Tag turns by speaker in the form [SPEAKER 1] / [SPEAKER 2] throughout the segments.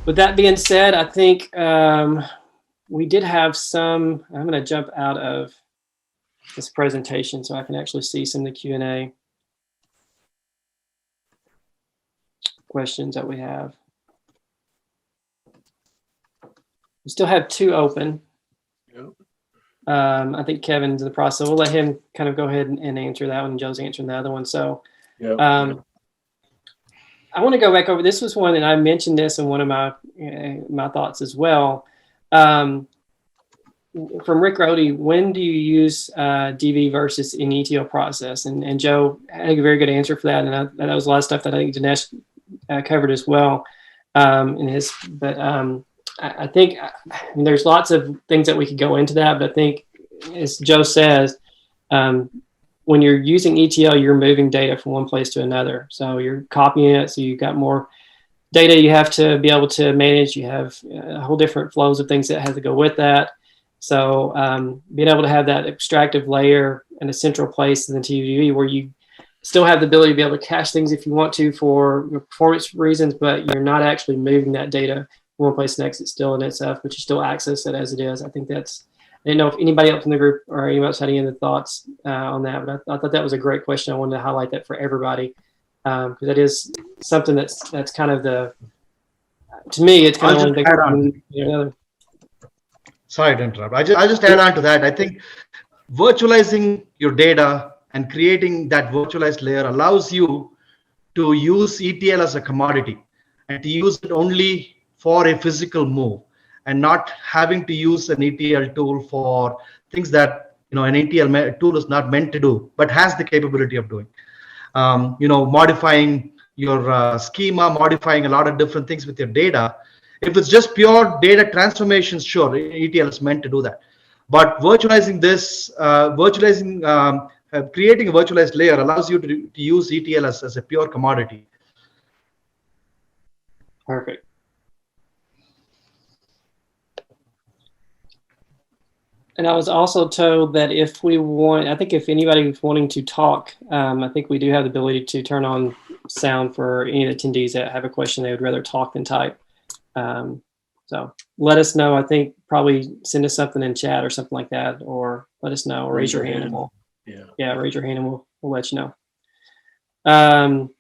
[SPEAKER 1] with that being said, I think we did have some. I'm going to jump out of this presentation so I can actually see some of the Q&A questions that we have. We still have 2 open.
[SPEAKER 2] Yep.
[SPEAKER 1] I think Kevin's in the process. So we'll let him kind of go ahead and answer that one. And Joe's answering the other one. So
[SPEAKER 2] Yep.
[SPEAKER 1] I want to go back over. This was one, and I mentioned this in one of my thoughts as well. From Rick Rody, when do you use DV versus an ETL process? And Joe had a very good answer for that. And that was a lot of stuff that I think Dinesh covered as well in his. But I think there's lots of things that we could go into that. But I think, as Joe says, when you're using ETL, you're moving data from one place to another. So you're copying it. So you've got more data you have to be able to manage. You have a whole different flows of things that have to go with that. So being able to have that extractive layer in a central place in the TDV where you still have the ability to be able to cache things if you want to for performance reasons, but you're not actually moving that data from one place to next. It's still in itself, but you still access it as it is. I think that's, I didn't know if anybody else in the group or anybody else had any other thoughts on that, but I thought that was a great question. I wanted to highlight that for everybody because that is something that's kind of the, to me, it's kind of one thing.
[SPEAKER 3] Sorry to interrupt. I'll just add on to that. I think virtualizing your data and creating that virtualized layer allows you to use ETL as a commodity and to use it only for a physical move and not having to use an ETL tool for things that an ETL tool is not meant to do, but has the capability of doing. Modifying your schema, modifying a lot of different things with your data. If it's just pure data transformations, sure, ETL is meant to do that. But virtualizing this, creating a virtualized layer allows you to use ETL as a pure commodity.
[SPEAKER 1] Perfect. And I was also told that if we want, I think if anybody was wanting to talk, I think we do have the ability to turn on sound for any of the attendees that have a question they would rather talk than type. So let us know. I think probably send us something in chat or something like that, or let us know, or raise your hand and we'll, raise your hand and we'll let you know.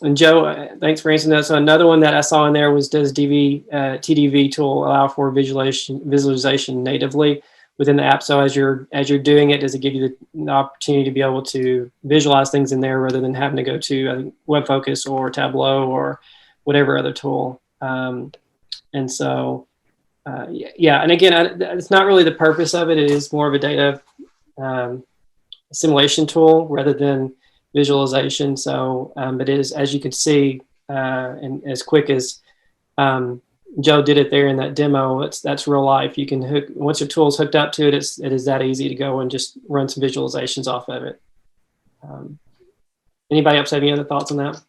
[SPEAKER 1] And Joe, thanks for answering that. So another one that I saw in there was, does TDV tool allow for visualization natively within the app? So as you're doing it, does it give you the opportunity to be able to visualize things in there rather than having to go to WebFocus or Tableau or whatever other tool? And so, yeah, and again, it's not really the purpose of it. It is more of a data simulation tool rather than visualization. So, but it is, as you can see, and as quick as Joe did it there in that demo, that's real life. You can hook, once your tool is hooked up to it, it is that easy to go and just run some visualizations off of it. Anybody else have any other thoughts on that?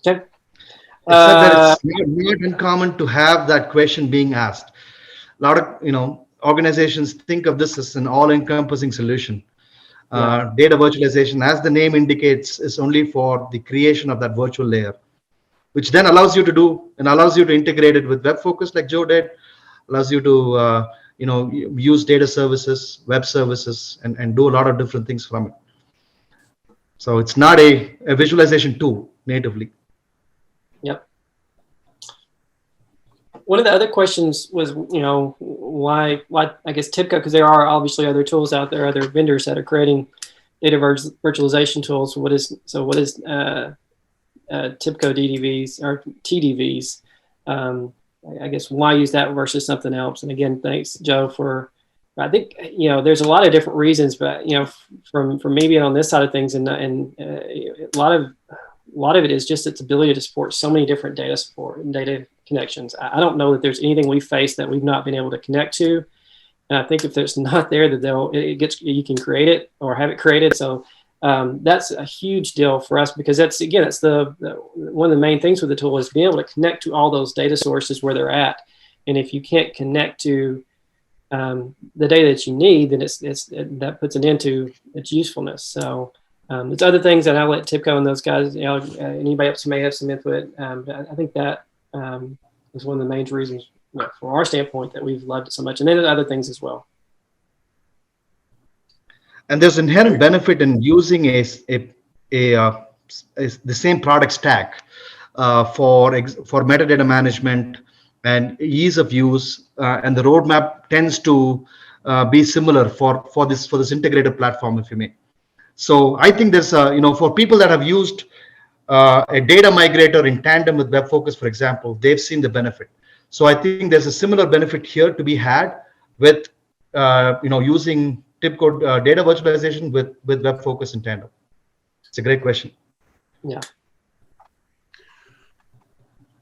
[SPEAKER 1] Okay.
[SPEAKER 3] It's not uncommon to have that question being asked. A lot of organizations think of this as an all-encompassing solution. Data virtualization, as the name indicates, is only for the creation of that virtual layer, which then allows you to integrate it with WebFocus like Joe did, allows you to use data services, web services, and do a lot of different things from it. So it's not a visualization tool natively.
[SPEAKER 1] Yep. One of the other questions was, why I guess TIBCO, because there are obviously other tools out there, other vendors that are creating data virtualization tools. What is TIBCO DDVs or TDVs? I guess why use that versus something else? And again, thanks, Joe, for. I think there's a lot of different reasons, but from me being on this side of things, and a lot of it is just its ability to support so many different data connections. I don't know that there's anything we face that we've not been able to connect to. And I think if there's not there, that you can create it or have it created. So that's a huge deal for us, because that's one of the main things with the tool is being able to connect to all those data sources where they're at. And if you can't connect to the data that you need, then that puts an end to its usefulness. So There's other things that I'll let TIBCO and those guys, anybody else who may have some input. But I think that is one of the main reasons, from our standpoint, that we've loved it so much. And then there's other things as well.
[SPEAKER 3] And there's inherent benefit in using the same product stack for metadata management and ease of use, and the roadmap tends to be similar for this integrated platform, if you may. So I think there's for people that have used a data migrator in tandem with WebFocus, for example, they've seen the benefit. So I think there's a similar benefit here to be had with using TIBCO Data Virtualization with WebFocus in tandem. It's a great question.
[SPEAKER 1] Yeah.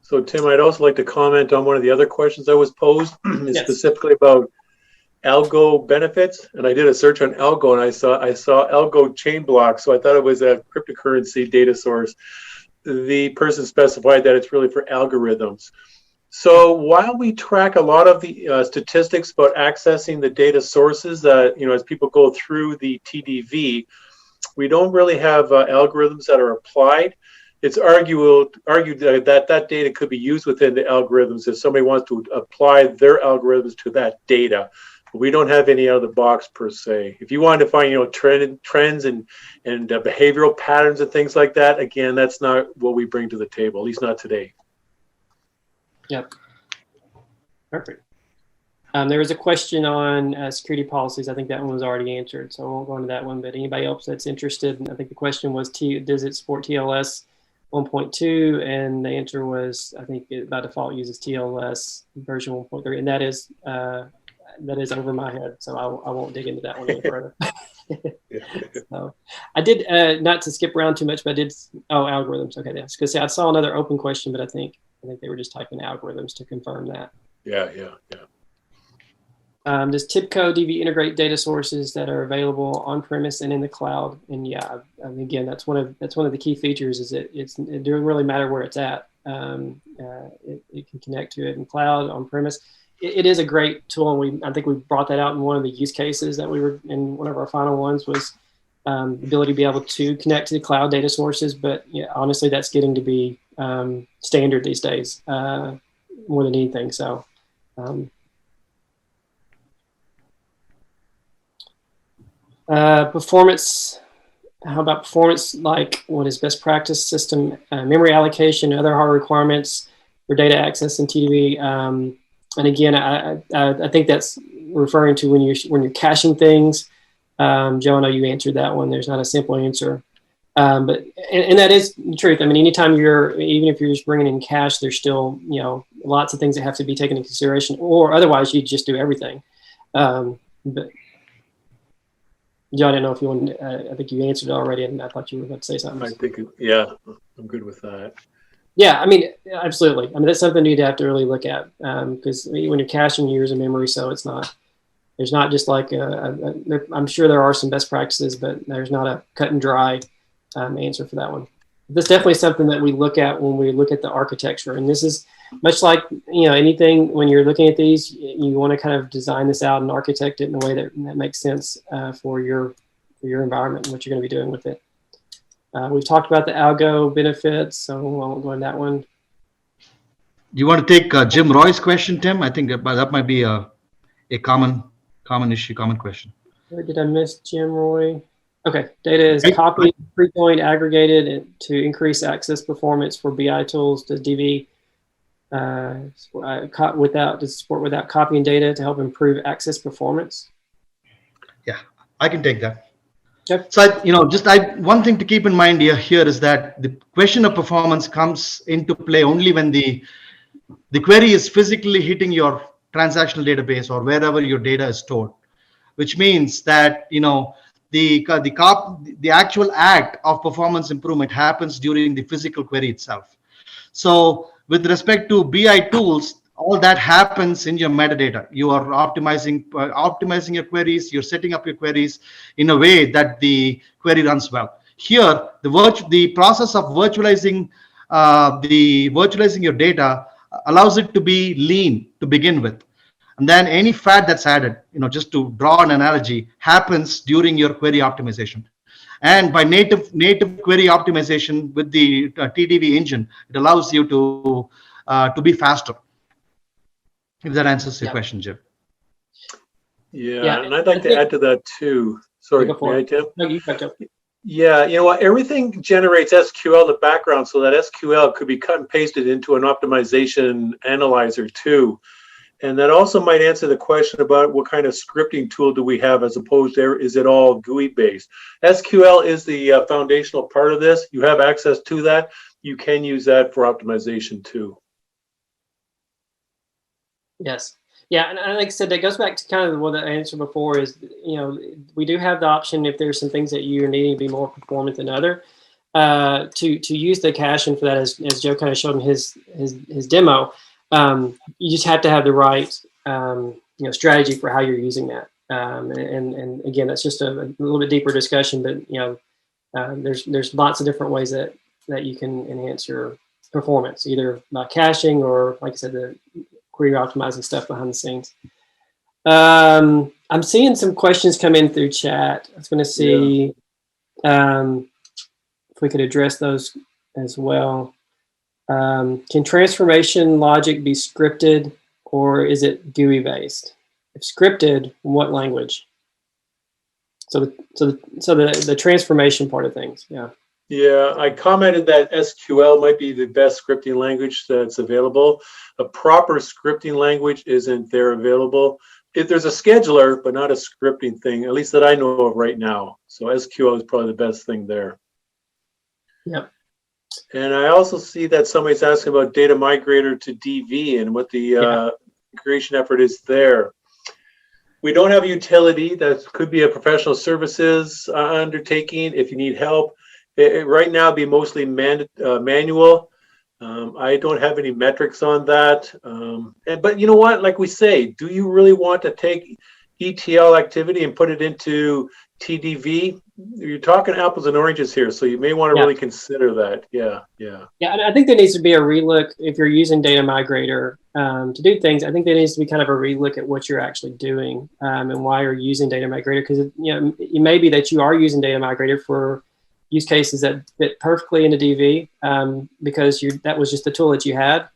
[SPEAKER 2] So Tim, I'd also like to comment on one of the other questions that was posed,
[SPEAKER 1] Yes.
[SPEAKER 2] specifically about algo benefits. And I did a search on algo, and I saw algo chain block. So I thought it was a cryptocurrency data source. The person specified that it's really for algorithms. So while we track a lot of the statistics about accessing the data sources that, as people go through the TDV, we don't really have algorithms that are applied. It's argued that data could be used within the algorithms if somebody wants to apply their algorithms to that data. But we don't have any out of the box per se. If you want to find, trends and behavioral patterns and things like that, again, that's not what we bring to the table, at least not today.
[SPEAKER 1] Yep. Perfect. There was a question on security policies. I think that one was already answered, so I won't go into that one. But anybody else that's interested, I think the question was, does it support TLS 1.2? And the answer was, I think it by default uses TLS version 1.3, and that is over my head, so I won't dig into that one any further. So I did, not to skip around too much, but I did. Oh, algorithms. Okay, that's because I saw another open question, but I think they were just typing algorithms to confirm that.
[SPEAKER 2] Yeah.
[SPEAKER 1] Does TIBCO DV integrate data sources that are available on premise and in the cloud? And yeah, again, that's one of the key features. Is it doesn't really matter where it's at. It can connect to it in cloud, on premise. It is a great tool, and I think we brought that out in one of the use cases that we were in. One of our final ones was the ability to be able to connect to the cloud data sources. But yeah, honestly, that's getting to be standard these days more than anything. So. Performance, how about performance, like what is best practice system, memory allocation, other hard requirements for data access in TDV. And again, I think that's referring to when you're caching things. Joe, I know you answered that one. There's not a simple answer. But that is the truth. I mean, anytime even if you're just bringing in cache, there's still, lots of things that have to be taken into consideration, or otherwise you just do everything. But Joe, I didn't know if you wanted, I think you answered it already, and I thought you were about to say something.
[SPEAKER 2] I think, yeah, I'm good with that.
[SPEAKER 1] Yeah, I mean, absolutely. I mean, that's something you'd have to really look at, because when you're caching, you're using memory, so there's not just like I'm sure there are some best practices, but there's not a cut and dry answer for that one. That's definitely something that we look at when we look at the architecture, and this is much like anything. When you're looking at these, you want to kind of design this out and architect it in a way that makes sense for your environment and what you're going to be doing with it. We've talked about the algo benefits, so I won't go into that one.
[SPEAKER 3] Do you want to take Jim Roy's question, Tim? I think that might be a common issue, common question.
[SPEAKER 1] Where did I miss Jim Roy? Okay, data is copied, pre-joined, aggregated to increase access performance for BI tools. Does DV support without copying data to help improve access performance? Yeah,
[SPEAKER 3] I can take that.
[SPEAKER 1] Yep.
[SPEAKER 3] So one thing to keep in mind here is that the question of performance comes into play only when the query is physically hitting your transactional database or wherever your data is stored, which means that the actual act of performance improvement happens during the physical query itself. So with respect to BI tools, all that happens in your metadata. You are optimizing your queries. You're setting up your queries in a way that the query runs well. Here, the process of virtualizing your data allows it to be lean to begin with. And then any fat that's added, just to draw an analogy, happens during your query optimization. And by native query optimization with the TDV engine, it allows you to be faster. If that answers your question, Jim.
[SPEAKER 2] Yeah, and I'd like to add to that too. Sorry, may I, Tim?
[SPEAKER 1] No, you got it.
[SPEAKER 2] Yeah, you know what? Everything generates SQL in the background, so that SQL could be cut and pasted into an optimization analyzer too. And that also might answer the question about what kind of scripting tool do we have as opposed to, is it all GUI based? SQL is the foundational part of this. You have access to that. You can use that for optimization too.
[SPEAKER 1] Yes. Yeah, and like I said, that goes back to kind of what I answered before is, we do have the option if there's some things that you're needing to be more performant than other, to use the caching for that, as Joe kind of showed in his demo. You just have to have the right strategy for how you're using that. And again, that's just a little bit deeper discussion, but there's lots of different ways that you can enhance your performance, either by caching or, like I said, the query optimizing stuff behind the scenes. I'm seeing some questions come in through chat. I was going to see if we could address those as well. Can transformation logic be scripted, or is it GUI based? If scripted, what language? So the transformation part of things, yeah.
[SPEAKER 2] Yeah, I commented that SQL might be the best scripting language that's available. A proper scripting language isn't there available. If there's a scheduler, but not a scripting thing, at least that I know of right now. So SQL is probably the best thing there.
[SPEAKER 1] Yep.
[SPEAKER 2] And I also see that somebody's asking about data migrator to DV and what the migration effort is there. We don't have a utility. That could be a professional services undertaking if you need help. Right now, it'd be mostly manual. I don't have any metrics on that. But you know what? Like we say, do you really want to take ETL activity and put it into TDV? You're talking apples and oranges here, so you may want to really consider that. Yeah.
[SPEAKER 1] And I think there needs to be a relook if you're using Data Migrator to do things. I think there needs to be kind of a relook at what you're actually doing and why you're using Data Migrator, because it may be that you are using Data Migrator for use cases that fit perfectly into DV because that was just the tool that you had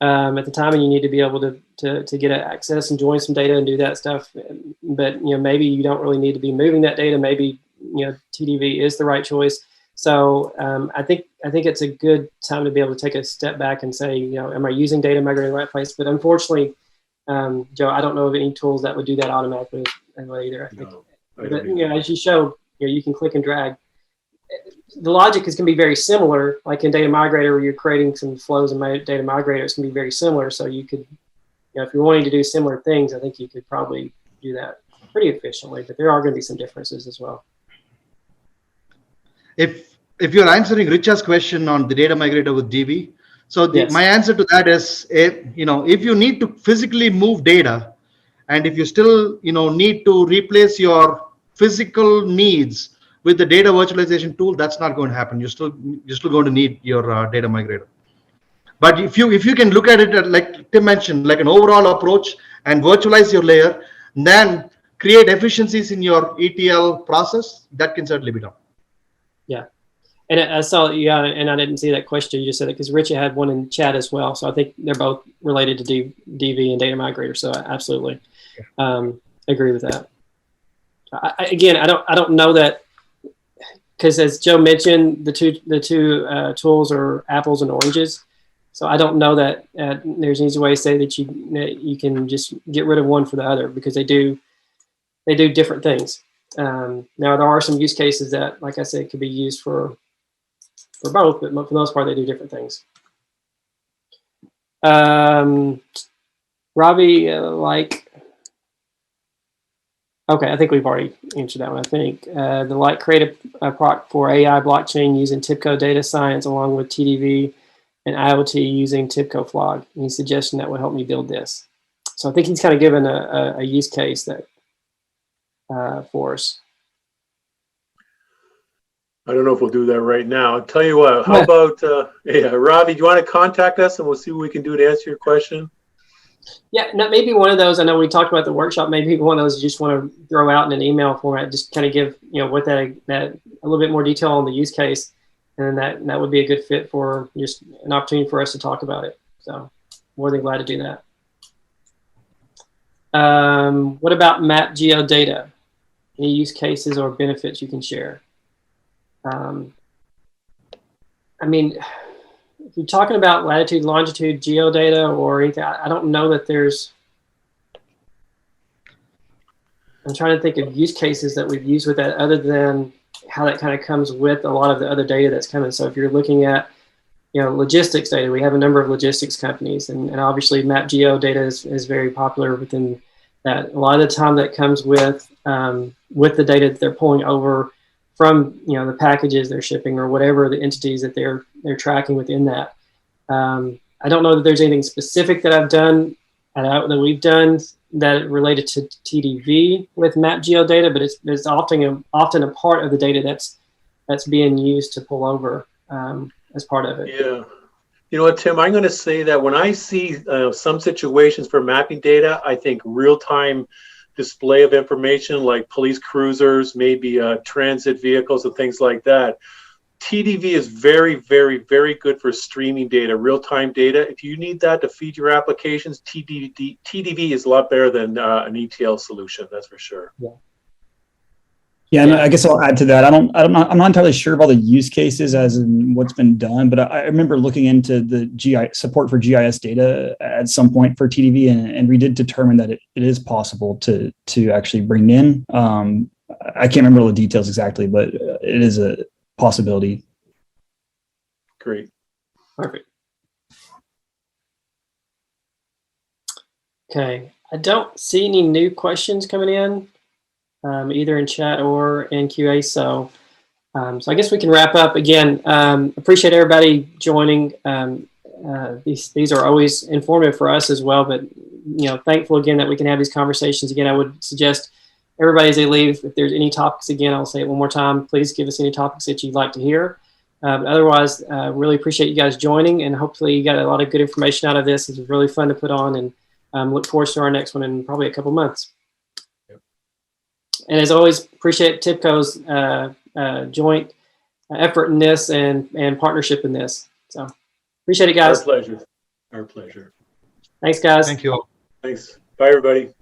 [SPEAKER 1] at the time, and you need to be able to get access and join some data and do that stuff. But maybe you don't really need to be moving that data. Maybe TDV is the right choice. So I think it's a good time to be able to take a step back and say, am I using Data Migrator in the right place? But unfortunately, Joe, I don't know of any tools that would do that automatically either. I think, as you show, you can click and drag. The logic is going to be very similar, like in Data Migrator, where you're creating some flows in Data Migrator. It's going to be very similar. So you could, if you're wanting to do similar things, I think you could probably do that pretty efficiently. But there are going to be some differences as well.
[SPEAKER 3] If you're answering Richard's question on the Data Migrator with DB, so my answer to that is, if you need to physically move data, and if you still need to replace your physical needs with the data virtualization tool, that's not going to happen. You're still going to need your Data Migrator. But if you can look at it like Tim mentioned, like an overall approach, and virtualize your layer, and then create efficiencies in your ETL process, that can certainly be done.
[SPEAKER 1] Yeah. And I saw, and I didn't see that question. You just said it because Richard had one in chat as well. So I think they're both related to DV and Data Migrator. So I absolutely agree with that. I don't know that, because as Joe mentioned, the two tools are apples and oranges. So I don't know that there's an easy way to say that you can just get rid of one for the other, because they do different things. Now there are some use cases that, like I said, could be used for both, but for the most part they do different things. Robbie, okay, I think we've already answered that one. I think the Light created a product for AI blockchain using TIBCO Data Science along with TDV and IoT using TIBCO Flog. And he's suggesting that will help me build this. So I think he's kind of given a use case that for us.
[SPEAKER 2] I don't know if we'll do that right now. I'll tell you what, how about, Robbie, do you want to contact us and we'll see what we can do to answer your question?
[SPEAKER 1] Yeah, no, maybe one of those. I know we talked about the workshop. Maybe one of those you just want to throw out in an email format. Just kind of give what that a little bit more detail on the use case, and that would be a good fit for just an opportunity for us to talk about it. So more than glad to do that. What about map geodata? Any use cases or benefits you can share? I mean, if you're talking about latitude, longitude, geodata, or anything, I don't know that there's. I'm trying to think of use cases that we've used with that, other than how that kind of comes with a lot of the other data that's coming. So if you're looking at, logistics data, we have a number of logistics companies, and obviously map geodata is very popular within that. A lot of the time that comes with the data that they're pulling over from the packages they're shipping or whatever the entities that they're tracking within that. I don't know that there's anything specific that I've done that we've done that related to TDV with map geodata, but it's often a part of the data that's being used to pull over as part of it.
[SPEAKER 2] Yeah. You know what, Tim, I'm going to say that when I see some situations for mapping data, I think real-time display of information like police cruisers, maybe transit vehicles and things like that. TDV is very, very, very good for streaming data, real-time data. If you need that to feed your applications, TDV is a lot better than an ETL solution. That's for sure.
[SPEAKER 4] Yeah, and I guess I'll add to that. I'm not entirely sure of all the use cases as in what's been done, but I remember looking into the support for GIS data at some point for TDV, and we did determine that it is possible to actually bring in. I can't remember all the details exactly, but it is a possibility.
[SPEAKER 2] Great.
[SPEAKER 1] Perfect. Okay, I don't see any new questions coming in, either in chat or in QA. So I guess we can wrap up. Again, appreciate everybody joining. These are always informative for us as well, but thankful again that we can have these conversations. Again, I would suggest everybody as they leave, if there's any topics, again, I'll say it one more time, please give us any topics that you'd like to hear. Otherwise, really appreciate you guys joining, and hopefully you got a lot of good information out of this. It's really fun to put on, and look forward to our next one in probably a couple months. Yep. And as always, appreciate TIBCO's joint effort in this and partnership in this. So appreciate it, guys.
[SPEAKER 2] Our pleasure. Our pleasure.
[SPEAKER 1] Thanks, guys.
[SPEAKER 3] Thank you all.
[SPEAKER 2] Thanks. Bye, everybody.